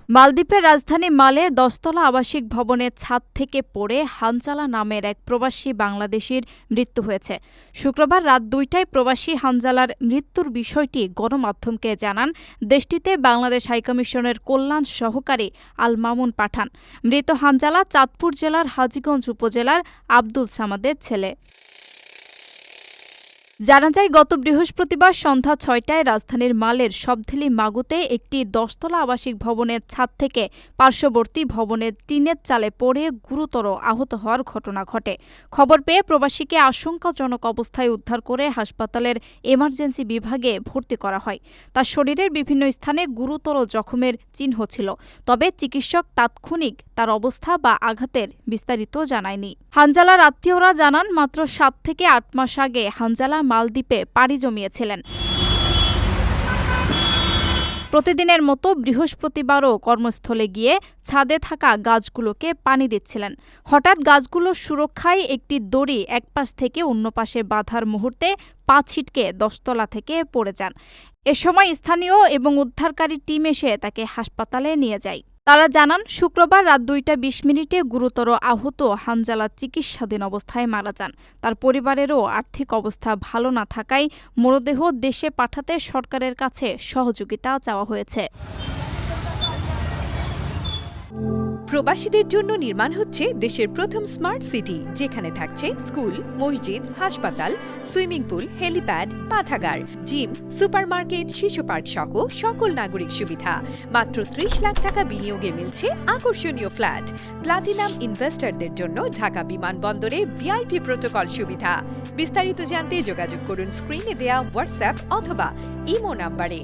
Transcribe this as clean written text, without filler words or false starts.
মালদ্বীপের রাজধানী মালে 10তলা আবাসিক ভবনের ছাদ থেকে পড়ে হানজালা নামের এক প্রবাসী বাংলাদেশির মৃত্যু হয়েছে। শুক্রবার রাত 2টায় প্রবাসী হানজালার মৃত্যুর বিষয়টি গণমাধ্যমকে জানান দেশটিতে বাংলাদেশ হাইকমিশনের কল্যাণ সহকারী আল মামুন পাঠান। মৃত হানজালা চাঁদপুর জেলার হাজীগঞ্জ উপজেলার আব্দুল সামাদের ছেলে। জানা যায়, গত বৃহস্পতিবার সন্ধ্যা 6টায় রাজধানীর মালের সবধেলি মাগুতে একটি 10তলা আবাসিক ভবনের ছাদ থেকে পার্শ্ববর্তী ভবনের টিনের চালে পড়ে গুরুতর আহত হওয়ার ঘটনা ঘটে। খবর পেয়ে প্রবাসীকে আশঙ্কাজনক অবস্থায় উদ্ধার করে হাসপাতালের এমার্জেন্সি বিভাগে ভর্তি করা হয়। তার শরীরের বিভিন্ন স্থানে গুরুতর জখমের চিহ্ন ছিল, তবে চিকিৎসক তাৎক্ষণিক তার অবস্থা বা আঘাতের বিস্তারিত জানায়নি। হানজালার আত্মীয়রা জানান, মাত্র 7 থেকে 8 মাস আগে হানজালা মালদ্বীপে পাড়ি জমিয়েছিলেন। প্রতিদিনের মতো বৃহস্পতিবারও কর্মস্থলে গিয়ে ছাদে থাকা গাছগুলোকে পানি দিচ্ছিলেন। হঠাৎ গাছগুলোর সুরক্ষায় একটি দড়ি এক পাশ থেকে অন্য পাশে বাঁধার মুহূর্তে পা ছিটকে 10তলা থেকে পড়ে যান। এ সময় স্থানীয় এবং উদ্ধারকারী টিম এসে তাকে হাসপাতালে নিয়ে যায়। তারা জানান, শুক্রবার রাত 2টা 20 মিনিটে গুরুতর আহত হানজালা চিকিৎসাধীন অবস্থায় মারা যান। তার পরিবারেরও আর্থিক অবস্থা ভালো না থাকায় মরদেহ দেশে পাঠাতে সরকারের কাছে সহযোগিতা চাওয়া হয়েছে। প্রবাসীদের জন্য নির্মাণ হচ্ছে দেশের প্রথম স্মার্ট সিটি, যেখানে থাকছে স্কুল, মসজিদ, হাসপাতাল, সুইমিং পুল, হেলিপ্যাড, পাঠাগার, জিম, সুপারমার্কেট, শিশু পার্ক সহ সকল নাগরিক সুবিধা। মাত্র 30 লাখ টাকা বিনিয়োগে মিলছে আকর্ষণীয় ফ্ল্যাট। প্লাটিনাম ইনভেস্টরদের জন্য ঢাকা বিমানবন্দরে ভিআইপি প্রোটোকল সুবিধা। বিস্তারিত জানতে যোগাযোগ করুন স্ক্রিনে দেয়া হোয়াটসঅ্যাপ অথবা ইমো নাম্বারে।